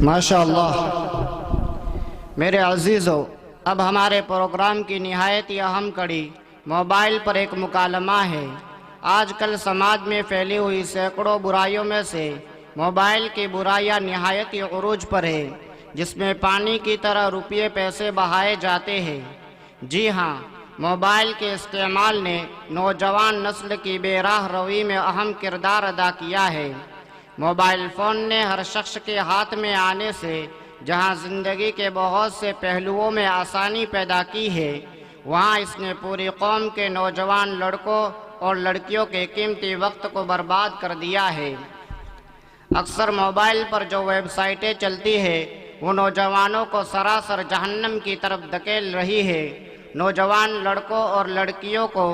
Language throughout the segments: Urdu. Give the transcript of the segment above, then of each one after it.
ماشاء اللہ میرے عزیزو، اب ہمارے پروگرام کی نہایت ہی اہم کڑی موبائل پر ایک مکالمہ ہے۔ آج کل سماج میں پھیلی ہوئی سینکڑوں برائیوں میں سے موبائل کی برائیاں نہایت ہی عروج پر ہے، جس میں پانی کی طرح روپیے پیسے بہائے جاتے ہیں۔ جی ہاں، موبائل کے استعمال نے نوجوان نسل کی بے راہ روی میں اہم کردار ادا کیا ہے۔ موبائل فون نے ہر شخص کے ہاتھ میں آنے سے جہاں زندگی کے بہت سے پہلوؤں میں آسانی پیدا کی ہے، وہاں اس نے پوری قوم کے نوجوان لڑکوں اور لڑکیوں کے قیمتی وقت کو برباد کر دیا ہے۔ اکثر موبائل پر جو ویب سائٹیں چلتی ہیں وہ نوجوانوں کو سراسر جہنم کی طرف دھکیل رہی ہے۔ نوجوان لڑکوں اور لڑکیوں کو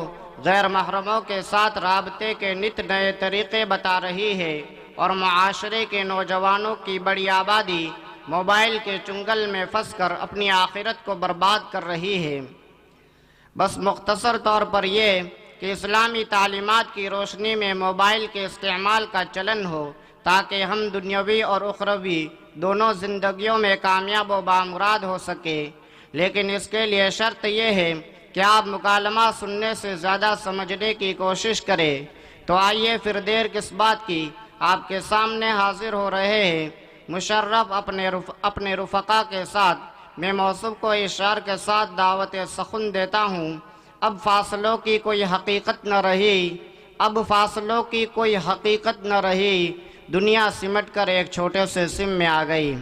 غیر محرموں کے ساتھ رابطے کے نت نئے طریقے بتا رہی ہے، اور معاشرے کے نوجوانوں کی بڑی آبادی موبائل کے چنگل میں پھنس کر اپنی آخرت کو برباد کر رہی ہے۔ بس مختصر طور پر یہ کہ اسلامی تعلیمات کی روشنی میں موبائل کے استعمال کا چلن ہو، تاکہ ہم دنیاوی اور اخروی دونوں زندگیوں میں کامیاب و بامراد ہو سکے۔ لیکن اس کے لیے شرط یہ ہے کہ آپ مکالمہ سننے سے زیادہ سمجھنے کی کوشش کریں۔ تو آئیے پھر دیر کس بات کی، آپ کے سامنے حاضر ہو رہے ہیں مشرف اپنے رفقا کے ساتھ۔ میں موصوف کو اشعار کے ساتھ دعوت سخن دیتا ہوں۔ اب فاصلوں کی کوئی حقیقت نہ رہی، اب فاصلوں کی کوئی حقیقت نہ رہی، دنیا سمٹ کر ایک چھوٹے سے سم میں آ گئی۔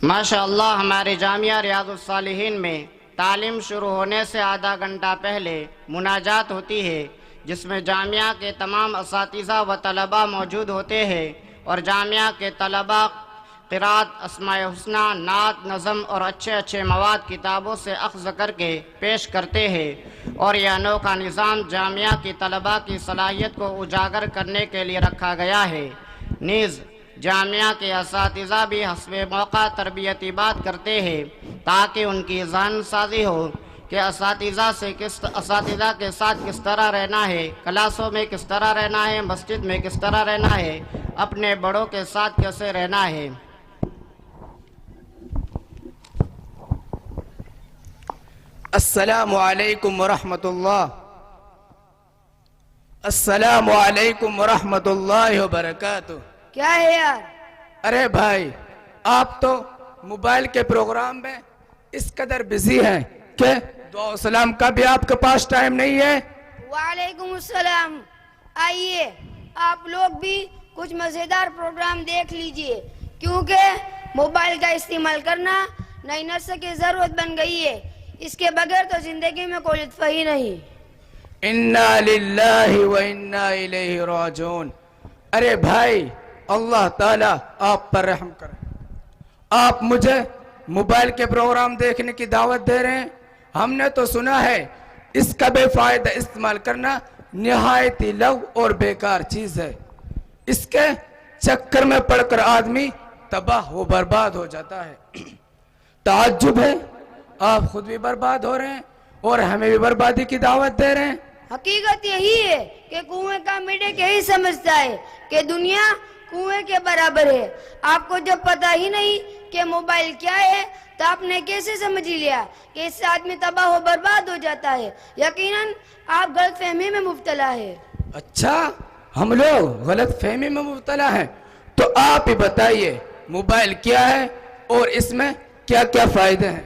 ماشاءاللہ ہمارے جامعہ ریاض الصالحین میں تعلیم شروع ہونے سے آدھا گھنٹہ پہلے مناجات ہوتی ہے، جس میں جامعہ کے تمام اساتذہ و طلباء موجود ہوتے ہیں، اور جامعہ کے طلباء قرات، اسماء حسنہ، نعت، نظم اور اچھے مواد کتابوں سے اخذ کر کے پیش کرتے ہیں، اور یہ انوکھا نظام جامعہ کی طلباء کی صلاحیت کو اجاگر کرنے کے لیے رکھا گیا ہے۔ نیز جامعہ کے اساتذہ بھی حسب موقع تربیتی بات کرتے ہیں، تاکہ ان کی ذہن سازی ہو کہ اساتذہ کے ساتھ کس طرح رہنا ہے، کلاسوں میں کس طرح رہنا ہے، مسجد میں کس طرح رہنا ہے، اپنے بڑوں کے ساتھ کیسے رہنا ہے۔ السلام علیکم ورحمۃ اللہ، السلام علیکم ورحمۃ اللہ وبرکاتہ۔ کیا ہے یار؟ ارے بھائی، آپ تو موبائل کے پروگرام میں اس قدر بزی ہیں کہ دعا و سلام کا بھی آپ کے پاس ٹائم نہیں ہے۔ وعلیکم السلام۔ آئیے آپ لوگ بھی کچھ مزیدار پروگرام دیکھ لیجئے، کیونکہ موبائل کا استعمال کرنا نئی نسل کی ضرورت بن گئی ہے۔ اس کے بغیر تو زندگی میں کوئی لطف ہی نہیں۔ انا للہ و انا الیہ راجعون۔ ارے بھائی، اللہ تعالیٰ آپ پر رحم کرے۔ آپ مجھے موبائل کے پروگرام دیکھنے کی دعوت دے رہے ہیں؟ ہم نے تو سنا ہے اس کا بے فائدہ استعمال کرنا نہایت ہی لغو اور بیکار چیز ہے۔ اس کے چکر میں پڑ کر آدمی تباہ و برباد ہو جاتا ہے۔ تعجب ہے، آپ خود بھی برباد ہو رہے ہیں اور ہمیں بھی بربادی کی دعوت دے رہے ہیں۔ حقیقت یہی ہے کہ کنویں کا میڈک یہی سمجھتا ہے کہ دنیا کنویں کے برابر ہے۔ آپ کو جب پتہ ہی نہیں کہ موبائل کیا ہے تو آپ نے کیسے سمجھ لیا کہ اس سے آدمی تباہ و برباد ہو جاتا ہے؟ یقیناً آپ غلط فہمی میں مبتلا ہے۔ اچھا، ہم لوگ غلط فہمی میں مبتلا ہیں؟ تو آپ ہی بتائیے موبائل کیا ہے اور اس میں کیا کیا فائدے ہیں؟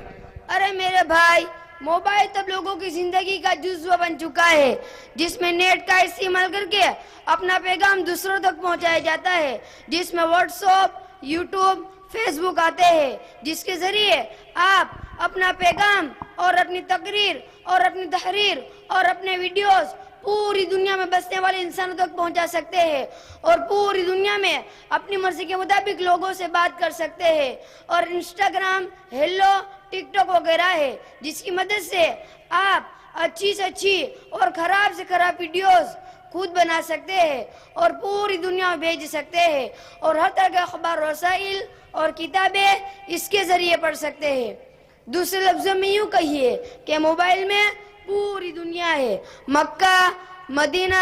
ارے میرے بھائی، موبائل تب لوگوں کی زندگی کا جزو بن چکا ہے، جس میں نیٹ کا استعمال کر کے اپنا پیغام دوسروں تک پہنچایا جاتا ہے، جس میں واٹس ایپ، یوٹیوب، فیس بک آتے ہیں، جس کے ذریعے آپ اپنا پیغام اور اپنی تقریر اور اپنی تحریر اور اپنے ویڈیوز پوری دنیا میں بسنے والے انسانوں تک پہنچا سکتے ہیں، اور پوری دنیا میں اپنی مرضی کے مطابق لوگوں سے بات کر سکتے ہیں۔ اور انسٹاگرام، ہیلو، ٹک ٹاک وغیرہ ہے، جس کی مدد سے آپ اچھی سے اچھی اور خراب سے خراب ویڈیوز خود بنا سکتے ہیں اور پوری دنیا میں بھیج سکتے ہیں، اور ہر طرح کے اخبار، رسائل اور کتابیں اس کے ذریعے پڑھ سکتے ہیں۔ دوسرے لفظوں میں یوں کہیے کہ موبائل میں پوری دنیا ہے۔ مکہ، مدینہ،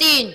3,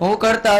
હું કરતા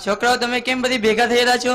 છોકરાઓ તમે કેમ બધી ભેગા થઈ રહ્યા છો?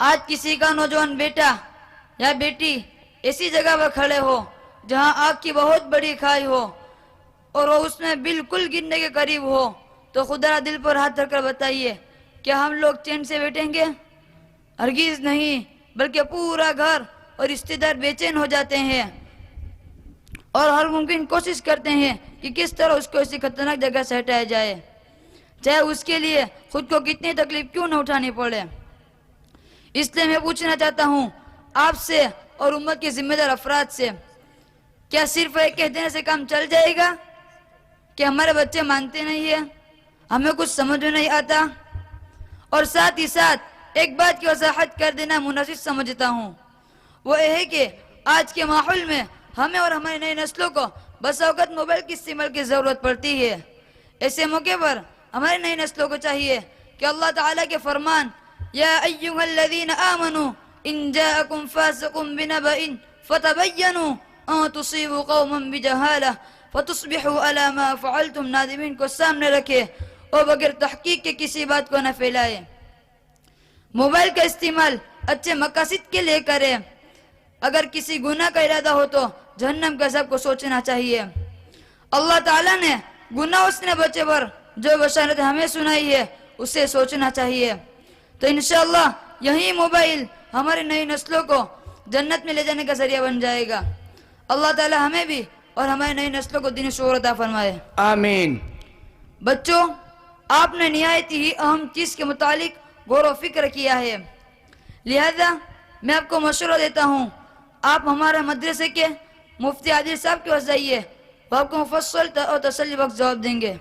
آج کسی کا نوجوان بیٹا یا بیٹی ایسی جگہ پر کھڑے ہو جہاں آگ کی بہت بڑی کھائی ہو اور وہ اس میں بالکل گرنے کے قریب ہو تو خدا دل پر ہاتھ رکھ کر بتائیے کیا ہم لوگ چین سے بیٹھیں گے؟ ہرگز نہیں، بلکہ پورا گھر اور رشتے دار بے چین ہو جاتے ہیں اور ہر ممکن کوشش کرتے ہیں کہ کس طرح اس کو ایسی خطرناک جگہ سے ہٹایا جائے، چاہے اس کے لیے خود کو کتنی تکلیف کیوں نہ اٹھانی پڑے۔ اس لیے میں پوچھنا چاہتا ہوں آپ سے اور امت کے ذمہ دار افراد سے، کیا صرف ایک کہہ دینے سے کام چل جائے گا کہ ہمارے بچے مانتے نہیں ہیں، ہمیں کچھ سمجھ میں نہیں آتا؟ اور ساتھ ہی ساتھ ایک بات کی وضاحت کر دینا مناسب سمجھتا ہوں، وہ یہ ہے کہ آج کے ماحول میں ہمیں اور ہماری نئی نسلوں کو بس اوقات موبائل کے استعمال کی ضرورت پڑتی ہے۔ ایسے موقع پر ہماری نئی نسلوں کو چاہیے کہ اللہ تعالیٰ کے فرمان یا ایھا الذین آمنوا ان جاءکم فاسق بنبأ فتبینوا ان تصیبوا قوما بجہالہ فتصبحوا علی ما فعلتم نادمین کو سامنے رکھے اور بغیر تحقیق کے کسی بات کو نہ پھیلائے۔ موبائل کا استعمال اچھے مقاصد کے لیے کرے، اگر کسی گناہ کا ارادہ ہو تو جہنم کے عذاب کو سوچنا چاہیے۔ اللہ تعالیٰ نے گناہ اس نے بچے پر جو بشارت ہمیں سنائی ہے اسے سوچنا چاہیے، تو انشاءاللہ یہی موبائل ہماری نئی نسلوں کو جنت میں لے جانے کا ذریعہ بن جائے گا۔ اللہ تعالیٰ ہمیں بھی اور ہماری نئی نسلوں کو دین شعور عطا فرمائے، آمین۔ بچوں، آپ نے نہایت ہی اہم چیز کے متعلق غور و فکر کیا ہے، لہذا میں آپ کو مشورہ دیتا ہوں آپ ہمارے مدرسے کے مفتی عادل صاحب کے پاس جائیے، وہ آپ کو مفصل اور تسلی بخش جواب دیں گے۔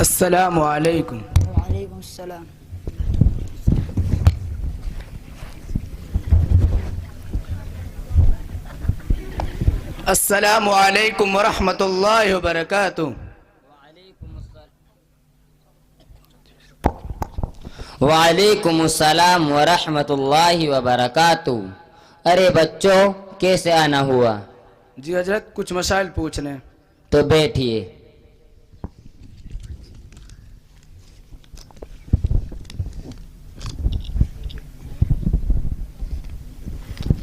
السلام علیکم۔ وعلیکم السلام۔ السلام علیکم ورحمۃ اللہ وبرکاتہ۔ وعلیکم السلام ورحمۃ اللہ وبرکاتہ۔ ارے بچوں، کیسے آنا ہوا؟ جی حضرت، کچھ مسائل پوچھ لیں۔ تو بیٹھیے۔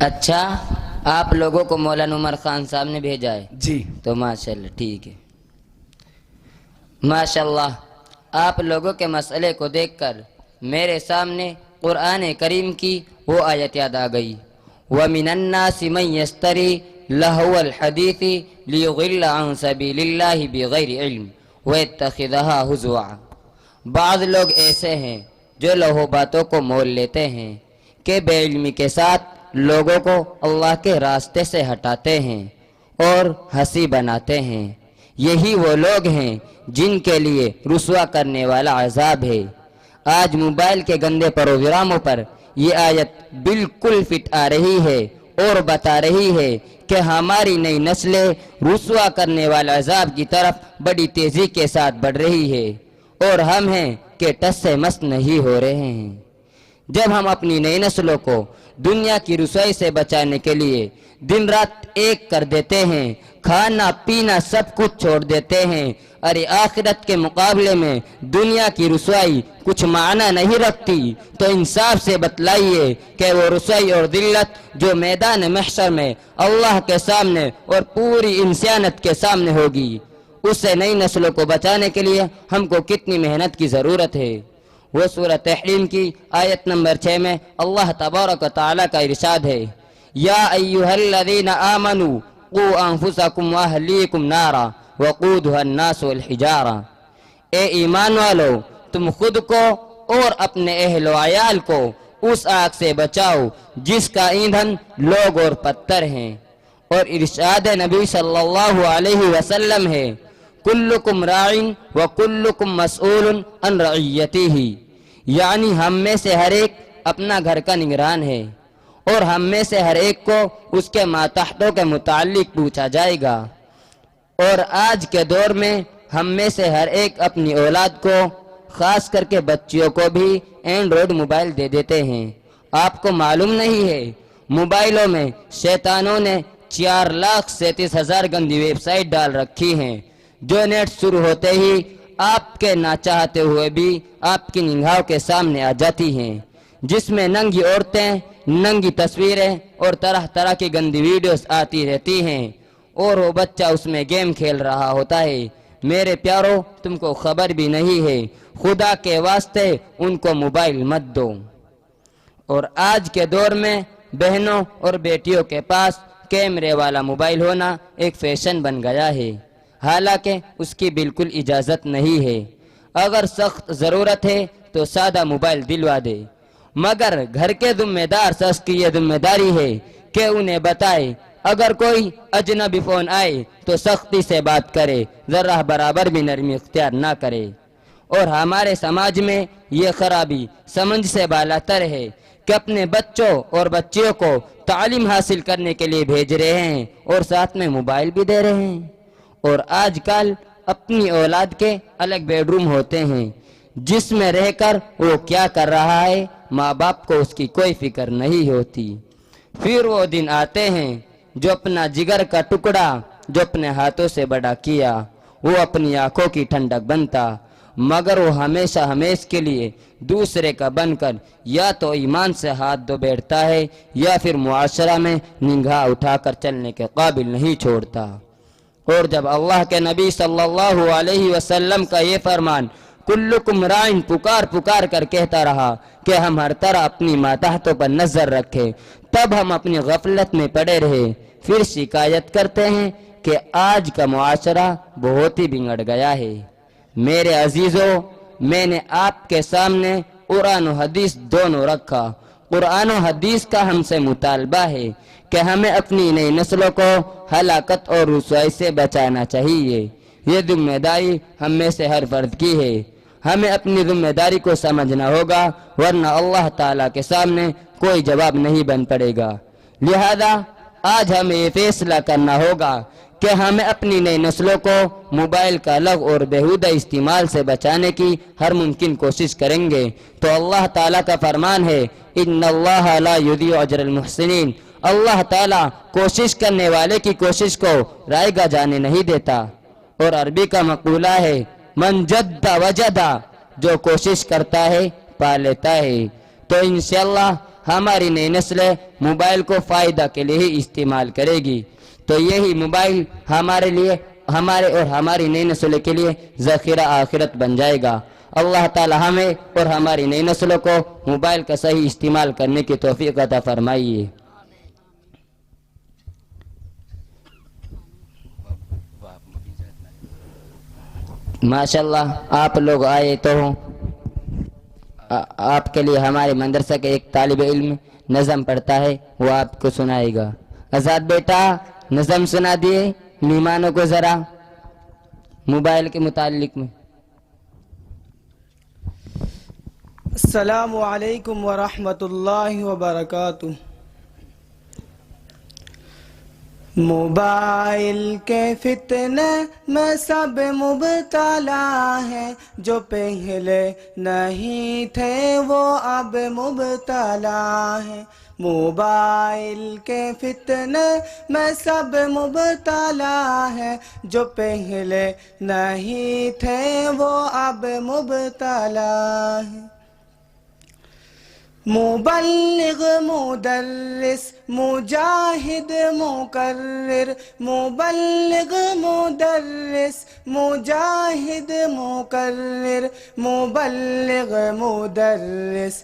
اچھا، آپ لوگوں کو مولانا عمر خان صاحب نے بھیجا ہے؟ جی۔ تو ماشاءاللہ ٹھیک ہے۔ ماشاءاللہ آپ لوگوں کے مسئلے کو دیکھ کر میرے سامنے قرآن کریم کی وہ آیت یاد آ گئی، وَمِنَ النَّاسِ مَن يَشْتَرِي لَهْوَ الْحَدِيثِ لِيُضِلَّ عَن سَبِيلِ اللَّهِ بِغَيْرِ عِلْمٍ وَيَتَّخِذَهَا هُزُوًا۔ بعض لوگ ایسے ہیں جو لہو باتوں کو مول لیتے ہیں کہ بے علمی کے ساتھ لوگوں کو اللہ کے راستے سے ہٹاتے ہیں اور ہنسی بناتے ہیں۔ یہی وہ لوگ ہیں جن کے لیے رسوا کرنے والا عذاب ہے۔ آج موبائل کے گندے پروگراموں پر یہ آیت بالکل فٹ آ رہی ہے اور بتا رہی ہے کہ ہماری نئی نسلیں رسوا کرنے والے عذاب کی طرف بڑی تیزی کے ساتھ بڑھ رہی ہے، اور ہم ہیں کہ ٹس سے مس نہیں ہو رہے ہیں۔ جب ہم اپنی نئی نسلوں کو دنیا کی رسوائی سے بچانے کے لیے دن رات ایک کر دیتے ہیں، کھانا پینا سب کچھ چھوڑ دیتے ہیں، ارے آخرت کے مقابلے میں دنیا کی رسوائی کچھ معنی نہیں رکھتی، تو انصاف سے بتلائیے کہ وہ رسوائی اور ذلت جو میدان محشر میں اللہ کے سامنے اور پوری انسانیت کے سامنے ہوگی، اس سے نئی نسلوں کو بچانے کے لیے ہم کو کتنی محنت کی ضرورت ہے۔ وہ سورہ تحریم کی آیت نمبر 6 میں اللہ تبارک و تعالیٰ کا ارشاد ہے، یا ایھا الذین آمنوا قوا انفسکم واہلیکم نارا وقودھا الناس والحجارہ۔ اے ایمان والو، تم خود کو اور اپنے اہل و عیال کو اس آگ سے بچاؤ جس کا ایندھن لوگ اور پتھر ہیں۔ اور ارشاد نبی صلی اللہ علیہ وسلم ہے، کلکم راع وکلکم مسئول عن رعیتہ، یعنی ہم میں سے ہر ایک اپنا گھر کا نگران ہے اور ہم میں سے ہر ایک کو اس کے ماتحتوں کے متعلق پوچھا جائے گا۔ اور آج کے دور میں ہم میں سے ہر ایک اپنی اولاد کو خاص کر کے بچیوں کو بھی اینڈرائڈ موبائل دے دیتے ہیں۔ آپ کو معلوم نہیں ہے موبائلوں میں شیطانوں نے 4,37,000 گندی ویب سائٹ ڈال رکھی ہیں جو نیٹ شروع ہوتے ہی آپ کے نہ چاہتے ہوئے بھی آپ کی نگاہوں کے سامنے آ جاتی ہیں، جس میں ننگی عورتیں، ننگی تصویریں اور طرح طرح کی گندی ویڈیوز آتی رہتی ہیں اور وہ بچہ اس میں گیم کھیل رہا ہوتا ہے۔ میرے پیارو، تم کو خبر بھی نہیں ہے، خدا کے واسطے ان کو موبائل مت دو۔ اور آج کے دور میں بہنوں اور بیٹیوں کے پاس کیمرے والا موبائل ہونا ایک فیشن بن گیا ہے، حالانکہ اس کی بالکل اجازت نہیں ہے۔ اگر سخت ضرورت ہے تو سادہ موبائل دلوا دے، مگر گھر کے ذمہ دار شخص کی یہ ذمہ داری ہے کہ انہیں بتائے اگر کوئی اجنبی فون آئے تو سختی سے بات کرے، ذرہ برابر بھی نرمی اختیار نہ کرے۔ اور ہمارے سماج میں یہ خرابی سمجھ سے بالاتر ہے کہ اپنے بچوں اور بچیوں کو تعلیم حاصل کرنے کے لیے بھیج رہے ہیں اور ساتھ میں موبائل بھی دے رہے ہیں۔ اور آج کل اپنی اولاد کے الگ بیڈ روم ہوتے ہیں جس میں رہ کر وہ کیا کر رہا ہے ماں باپ کو اس کی کوئی فکر نہیں ہوتی۔ پھر وہ دن آتے ہیں جو اپنا جگر کا ٹکڑا جو اپنے ہاتھوں سے بڑا کیا وہ اپنی آنکھوں کی ٹھنڈک بنتا، مگر وہ ہمیشہ ہمیش کے لیے دوسرے کا بن کر یا تو ایمان سے ہاتھ دھو بیٹھتا ہے یا پھر معاشرہ میں نگاہ اٹھا کر چلنے کے قابل نہیں چھوڑتا۔ اور جب اللہ کے نبی صلی اللہ علیہ وسلم کا یہ فرمان کلکم رائن پکار پکار کر کہتا رہا کہ ہم ہر طرح اپنی ماتحتوں پر نظر رکھیں، تب ہم اپنی غفلت میں پڑے رہے، پھر شکایت کرتے ہیں کہ آج کا معاشرہ بہت ہی بگڑ گیا ہے۔ میرے عزیزوں، میں نے آپ کے سامنے قرآن و حدیث دونوں رکھا۔ قرآن و حدیث کا ہم سے مطالبہ ہے کہ ہمیں اپنی نئی نسلوں کو ہلاکت اور رسوائی سے بچانا چاہیے۔ یہ ذمہ داری ہم میں سے ہر فرد کی ہے، ہمیں اپنی ذمہ داری کو سمجھنا ہوگا، ورنہ اللہ تعالیٰ کے سامنے کوئی جواب نہیں بن پڑے گا۔ لہذا آج ہمیں یہ فیصلہ کرنا ہوگا کہ ہمیں اپنی نئی نسلوں کو موبائل کا لغو اور بیہودہ استعمال سے بچانے کی ہر ممکن کوشش کریں گے تو اللہ تعالیٰ کا فرمان ہے ان اللہ لا یضیع اجر المحسنین، اللہ تعالیٰ کوشش کرنے والے کی کوشش کو رائگاں جانے نہیں دیتا۔ اور عربی کا مقولہ ہے من جد وجدہ، جو کوشش کرتا ہے پا لیتا ہے۔ تو انشاءاللہ ہماری نئی نسلیں موبائل کو فائدہ کے لیے ہی استعمال کرے گی، تو یہی موبائل ہمارے لیے، ہمارے اور ہماری نئی نسلوں کے لیے ذخیرہ آخرت بن جائے گا۔ اللہ تعالی ہمیں اور ہماری نئی نسلوں کو موبائل کا صحیح استعمال کرنے کی توفیق عطا فرمائیے۔ ماشاءاللہ آپ لوگ آئے تو آپ کے لیے ہمارے مدرسہ کے ایک طالب علم نظم پڑھتا ہے، وہ آپ کو سنائے گا۔ آزاد بیٹا نظم سنا دیے مہمانوں کو ذرا موبائل کے متعلق میں۔ السلام علیکم ورحمۃ اللہ وبرکاتہ۔ موبائل کے فتنے میں سب مبتلا ہیں، جو پہلے نہیں تھے وہ اب مبتلا ہیں۔ موبائل کے فتنے میں سب مبتلا ہیں، جو پہلے نہیں تھے وہ اب مبتلا ہیں۔ مبلغ مدرس مجاہد مقرر، مبلغ مدرس مجاہد مقرر، مبلغ مدرس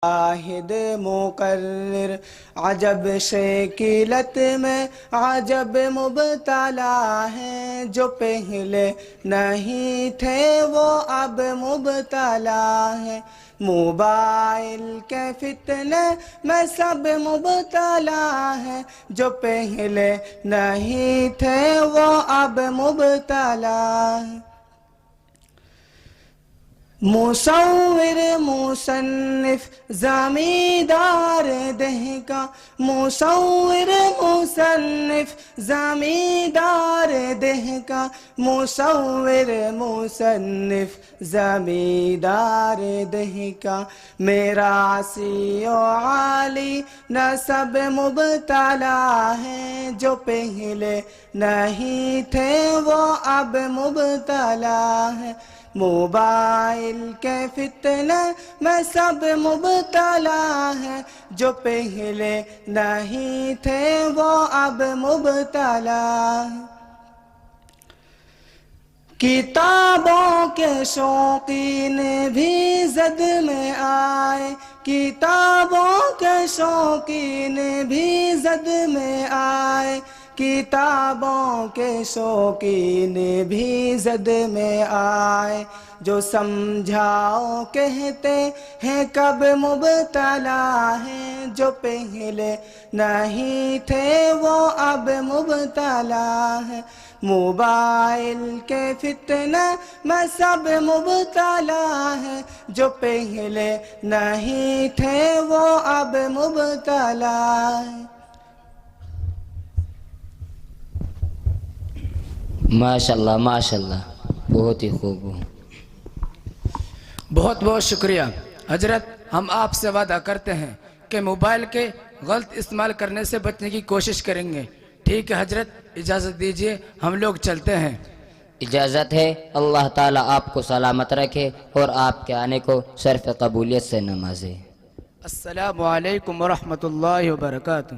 مجاہد مقرر، عجب شکلت میں عجب مبتلا ہیں، جو پہلے نہیں تھے وہ اب مبتلا ہیں۔ موبائل کے فتنے میں سب مبتلا ہیں، جو پہلے نہیں تھے وہ اب مبتلا ہیں۔ مصور مصنف زمیندار دہ کا، مصور مصنف زمیندار دہ کا، مصور مصنف زمیندار دہ کا، میرا عاصی و عالی نسب مبتلا ہے، جو پہلے نہیں تھے وہ اب مبتلا ہے، موبائل کے فتنے میں سب مبتلا ہے، جو پہلے نہیں تھے وہ اب مبتلا ہے، کتابوں کے شوقین بھی زد میں آئے، کتابوں کے شوقین بھی زد میں آئے، کتابوں کے شوقین بھی زد میں آئے، جو سمجھاؤ کہتے ہیں کب مبتلا ہے، جو پہلے نہیں تھے وہ اب مبتلا ہے، موبائل کے فتنے میں سب مبتلا ہے، جو پہلے نہیں تھے وہ اب مبتلا ہے۔ ماشاءاللہ ماشاءاللہ، بہت ہی خوب۔ بہت بہت شکریہ حضرت، ہم آپ سے وعدہ کرتے ہیں کہ موبائل کے غلط استعمال کرنے سے بچنے کی کوشش کریں گے۔ ٹھیک ہے حضرت، اجازت دیجئے، ہم لوگ چلتے ہیں۔ اجازت ہے، اللہ تعالیٰ آپ کو سلامت رکھے اور آپ کے آنے کو شرف قبولیت سے نوازے۔ السلام علیکم ورحمۃ اللہ وبرکاتہ۔